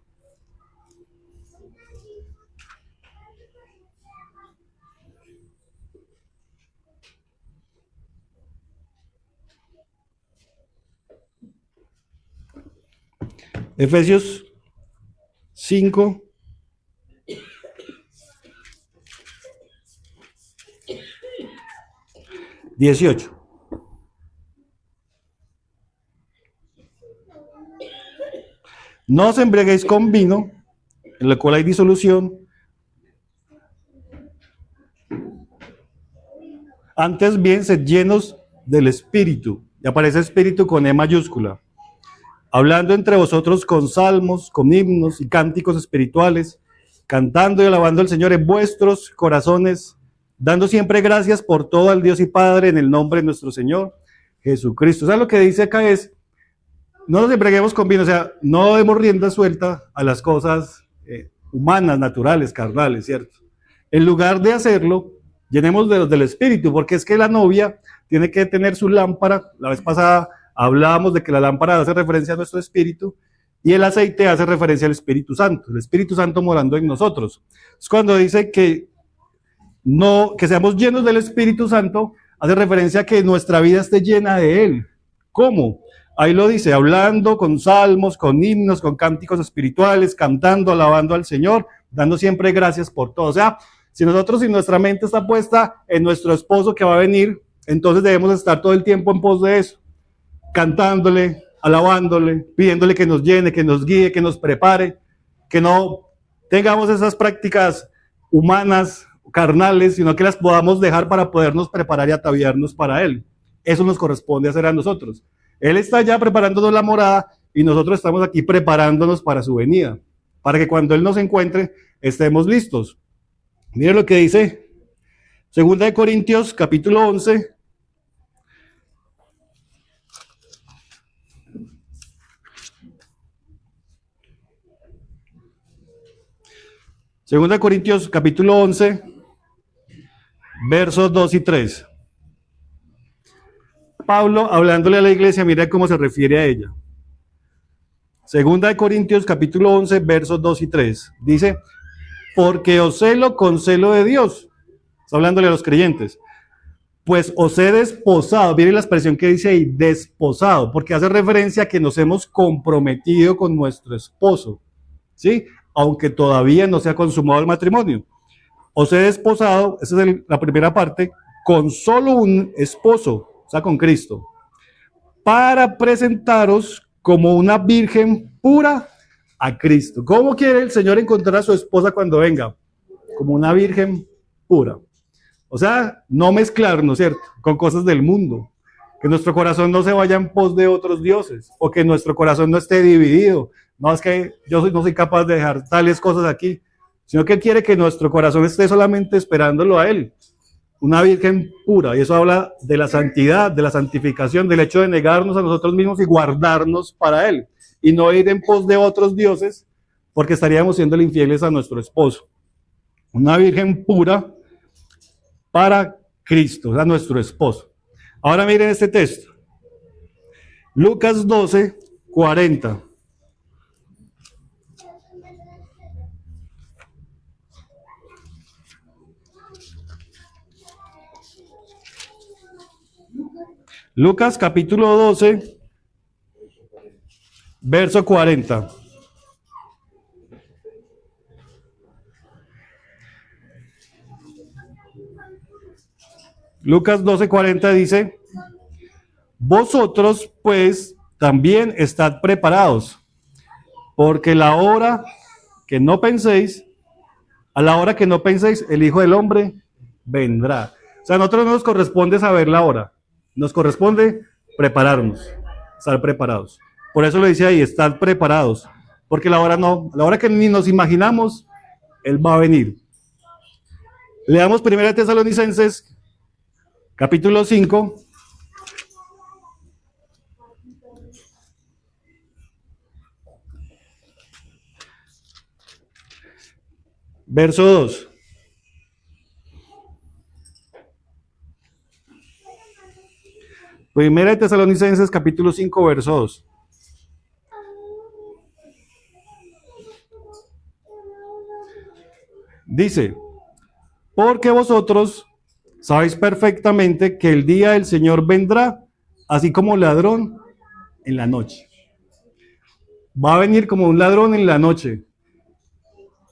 Efesios 5, 18. No os embriaguéis con vino, en el cual hay disolución, antes bien sed llenos del Espíritu. Y aparece Espíritu con E mayúscula. Hablando entre vosotros con salmos, con himnos y cánticos espirituales, cantando y alabando al Señor en vuestros corazones, dando siempre gracias por todo al Dios y Padre en el nombre de nuestro Señor Jesucristo. O sea, lo que dice acá es, no nos embriaguemos con vino, o sea, no demos rienda suelta a las cosas humanas, naturales, carnales, ¿cierto? En lugar de hacerlo, llenemos de los del Espíritu, porque es que la novia tiene que tener su lámpara. La vez pasada hablábamos de que la lámpara hace referencia a nuestro espíritu y el aceite hace referencia al Espíritu Santo, el Espíritu Santo morando en nosotros. Es cuando dice que no, que seamos llenos del Espíritu Santo, hace referencia a que nuestra vida esté llena de Él. ¿Cómo? Ahí lo dice, hablando con salmos, con himnos, con cánticos espirituales, cantando, alabando al Señor, dando siempre gracias por todo. O sea, si nuestra mente está puesta en nuestro esposo que va a venir, entonces debemos estar todo el tiempo en pos de eso, cantándole, alabándole, pidiéndole que nos llene, que nos guíe, que nos prepare, que no tengamos esas prácticas humanas, carnales, sino que las podamos dejar para podernos preparar y ataviarnos para Él. Eso nos corresponde hacer a nosotros. Él está ya preparándonos la morada y nosotros estamos aquí preparándonos para su venida, para que cuando Él nos encuentre estemos listos. Mire lo que dice 2 Corintios capítulo 11. Segunda de Corintios capítulo 11, versos 2 y 3. Pablo, hablándole a la iglesia, mira cómo se refiere a ella. Segunda de Corintios capítulo 11, versos 2 y 3. Dice, porque os celo con celo de Dios. Está hablándole a los creyentes. Pues os he desposado. Miren la expresión que dice ahí, desposado, porque hace referencia a que nos hemos comprometido con nuestro esposo, ¿sí? Aunque todavía no se ha consumado el matrimonio. Os he desposado, esa es la primera parte, con solo un esposo, o sea, con Cristo, para presentaros como una virgen pura a Cristo. ¿Cómo quiere el Señor encontrar a su esposa cuando venga? Como una virgen pura. O sea, no mezclarnos, ¿cierto?, con cosas del mundo. Que nuestro corazón no se vaya en pos de otros dioses, o que nuestro corazón no esté dividido. No es que no soy capaz de dejar tales cosas aquí, sino que Él quiere que nuestro corazón esté solamente esperándolo a Él. Una virgen pura, y eso habla de la santidad, de la santificación, del hecho de negarnos a nosotros mismos y guardarnos para Él, y no ir en pos de otros dioses, porque estaríamos siendo infieles a nuestro esposo. Una virgen pura para Cristo, o sea, nuestro esposo. Ahora miren este texto. Lucas 12, 40. Lucas capítulo 12, verso 40. Lucas 12, 40 dice, vosotros pues también estad preparados, porque la hora que no penséis, a la hora que no penséis, el Hijo del Hombre vendrá. O sea, a nosotros no nos corresponde saber la hora, nos corresponde prepararnos, estar preparados. Por eso le dice ahí, estad preparados, porque la hora no, la hora que ni nos imaginamos, Él va a venir. Leamos 1 Tesalonicenses, capítulo 5. Verso 2. Primera de Tesalonicenses, capítulo 5, verso 2. Dice, porque vosotros sabéis perfectamente que el día del Señor vendrá, así como ladrón en la noche. Va a venir como un ladrón en la noche.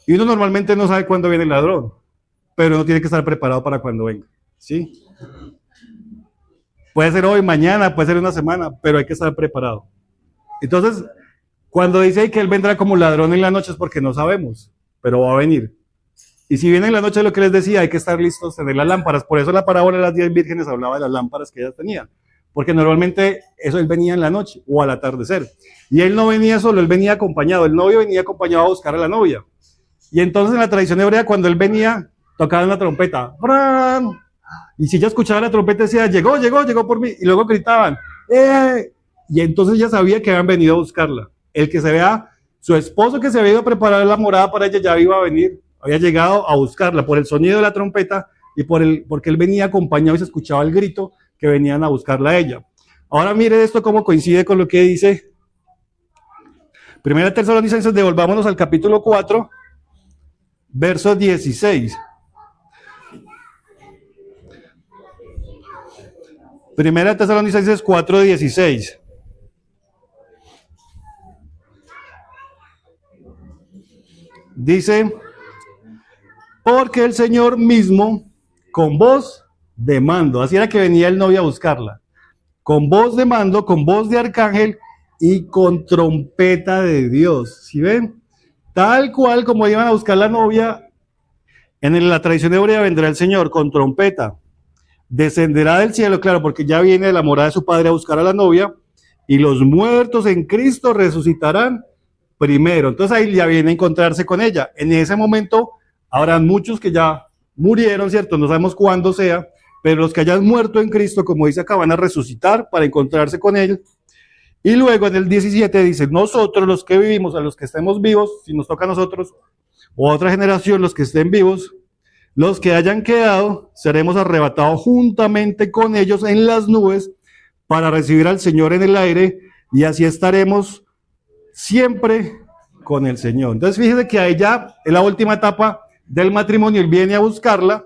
Y uno normalmente no sabe cuándo viene el ladrón, pero uno tiene que estar preparado para cuando venga, ¿sí? Puede ser hoy, mañana, puede ser una semana, pero hay que estar preparado. Entonces, cuando dice que Él vendrá como ladrón en la noche es porque no sabemos, pero va a venir. Y si viene en la noche, lo que les decía, hay que estar listos, tener las lámparas. Por eso la parábola de las 10 vírgenes hablaba de las lámparas que ellas tenían. Porque normalmente eso Él venía en la noche o al atardecer. Y Él no venía solo, Él venía acompañado. El novio venía acompañado a buscar a la novia. Y entonces en la tradición hebrea, cuando Él venía, tocaba una trompeta. ¡Bran! Y si ella escuchaba la trompeta, decía, llegó, llegó, llegó por mí. Y luego gritaban, ¡eh! Y entonces ella sabía que habían venido a buscarla. El que se vea, su esposo que se había ido a preparar la morada para ella, ya iba a venir, había llegado a buscarla por el sonido de la trompeta y porque él venía acompañado y se escuchaba el grito que venían a buscarla a ella. Ahora mire esto cómo coincide con lo que dice Primera Tesalonicenses, devolvámonos al capítulo 4, verso 16. Primera Tesalonicenses 4, 16. Dice, porque el Señor mismo, con voz de mando, así era que venía el novio a buscarla, con voz de mando, con voz de arcángel y con trompeta de Dios. ¿Sí ven? Tal cual como iban a buscar la novia, en la tradición hebrea vendrá el Señor con trompeta, descenderá del cielo, claro, porque ya viene de la morada de su padre a buscar a la novia, y los muertos en Cristo resucitarán primero. Entonces ahí ya viene a encontrarse con ella. En ese momento habrán muchos que ya murieron, ¿cierto? No sabemos cuándo sea, pero los que hayan muerto en Cristo, como dice acá, van a resucitar para encontrarse con Él. Y luego en el 17 dice, nosotros los que vivimos, a los que estemos vivos, si nos toca a nosotros, o a otra generación, los que estén vivos, los que hayan quedado, seremos arrebatados juntamente con ellos en las nubes para recibir al Señor en el aire, y así estaremos siempre con el Señor. Entonces fíjese que a ella, en la última etapa del matrimonio, él viene a buscarla,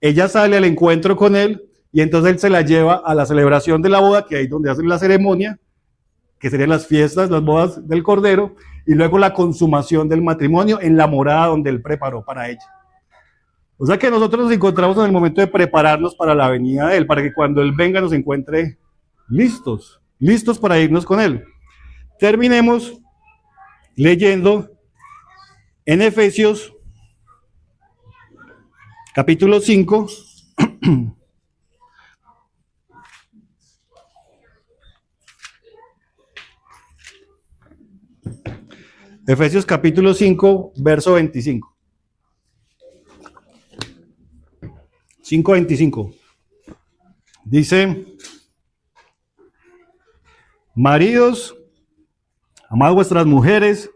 ella sale al encuentro con él, y entonces él se la lleva a la celebración de la boda, que ahí es donde hacen la ceremonia, que serían las fiestas, las bodas del Cordero, y luego la consumación del matrimonio en la morada donde él preparó para ella. O sea que nosotros nos encontramos en el momento de prepararnos para la venida de él, para que cuando él venga nos encuentre listos, listos para irnos con él. Terminemos leyendo en Efesios capítulo 5. Efesios capítulo 5, verso 25. 5:25. Dice, maridos, amad vuestras mujeres,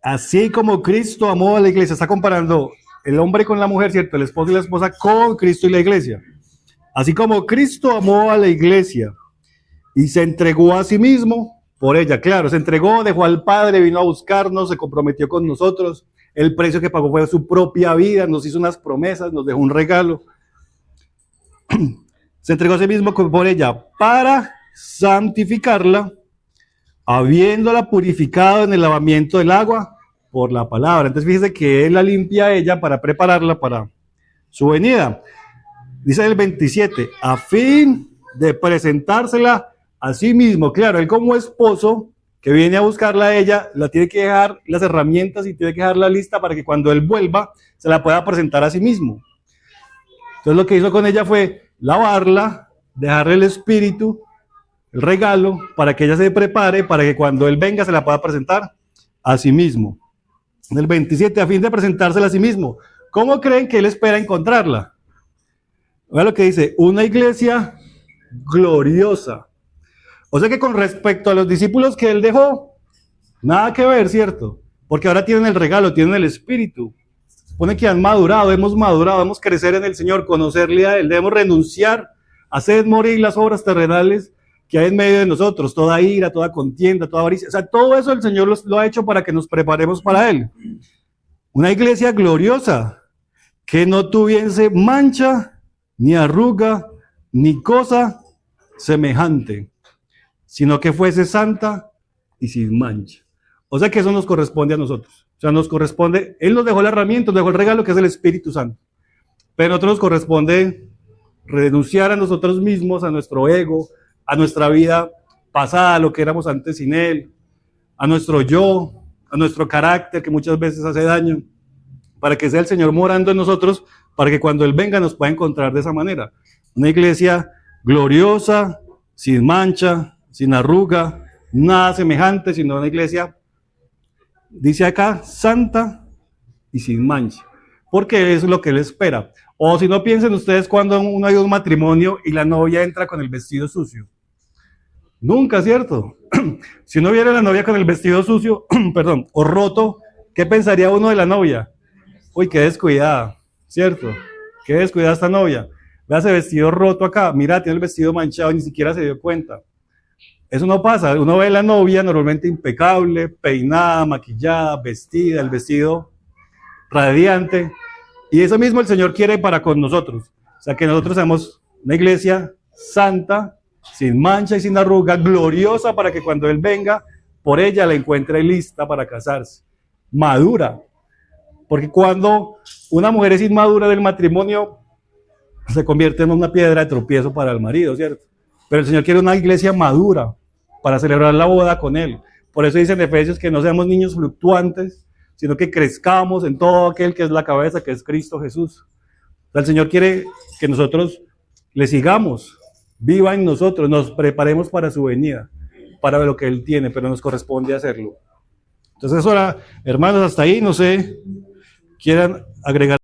así como Cristo amó a la iglesia. Está comparando el hombre con la mujer, ¿cierto? El esposo y la esposa con Cristo y la iglesia. Así como Cristo amó a la iglesia y se entregó a sí mismo por ella. Claro, se entregó, dejó al Padre, vino a buscarnos, se comprometió con nosotros. El precio que pagó fue su propia vida, nos hizo unas promesas, nos dejó un regalo. Se entregó a sí mismo por ella para santificarla, habiéndola purificado en el lavamiento del agua por la palabra. Entonces fíjese que él la limpia a ella para prepararla para su venida. Dice el 27, a fin de presentársela a sí mismo. Claro, él como esposo que viene a buscarla a ella, la tiene que dejar las herramientas y tiene que dejarla lista para que cuando él vuelva se la pueda presentar a sí mismo. Entonces lo que hizo con ella fue lavarla, dejarle el espíritu, el regalo, para que ella se prepare, para que cuando él venga se la pueda presentar a sí mismo. En el 27, a fin de presentársela a sí mismo. ¿Cómo creen que él espera encontrarla? Vean lo que dice, una iglesia gloriosa. O sea que con respecto a los discípulos que él dejó, nada que ver, ¿cierto? Porque ahora tienen el regalo, tienen el espíritu. Se supone que han madurado, debemos crecer en el Señor, conocerle a Él, debemos renunciar, hacer morir las obras terrenales que hay en medio de nosotros, toda ira, toda contienda, toda avaricia. O sea, todo eso el Señor lo ha hecho para que nos preparemos para Él. Una iglesia gloriosa, que no tuviese mancha, ni arruga, ni cosa semejante, sino que fuese santa y sin mancha. O sea que eso nos corresponde a nosotros. O sea, nos corresponde, Él nos dejó la herramienta, nos dejó el regalo que es el Espíritu Santo. Pero a nosotros nos corresponde renunciar a nosotros mismos, a nuestro ego, a nuestra vida pasada, lo que éramos antes sin Él, a nuestro yo, a nuestro carácter que muchas veces hace daño, para que sea el Señor morando en nosotros, para que cuando Él venga nos pueda encontrar de esa manera. Una iglesia gloriosa, sin mancha, sin arruga, nada semejante, sino una iglesia, dice acá, santa y sin mancha, porque es lo que Él espera. O si no, piensen ustedes cuando uno hay un matrimonio y la novia entra con el vestido sucio. Nunca, ¿cierto? Si uno viera a la novia con el vestido sucio, perdón, o roto, ¿qué pensaría uno de la novia? Uy, qué descuidada, ¿cierto? Qué descuidada esta novia. Vea ese vestido roto acá, mira, tiene el vestido manchado y ni siquiera se dio cuenta. Eso no pasa, uno ve a la novia normalmente impecable, peinada, maquillada, vestida, el vestido radiante. Y eso mismo el Señor quiere para con nosotros. O sea, que nosotros seamos una iglesia santa, sin mancha y sin arruga, gloriosa, para que cuando Él venga, por ella la encuentre lista para casarse. Madura. Porque cuando una mujer es inmadura del matrimonio, se convierte en una piedra de tropiezo para el marido, ¿cierto? Pero el Señor quiere una iglesia madura para celebrar la boda con Él. Por eso dice en Efesios que no seamos niños fluctuantes, sino que crezcamos en todo aquel que es la cabeza, que es Cristo Jesús. O sea, el Señor quiere que nosotros le sigamos, viva en nosotros, nos preparemos para su venida, para lo que Él tiene, pero nos corresponde hacerlo. Entonces, ahora, hermanos, hasta ahí, no sé, quieran agregar.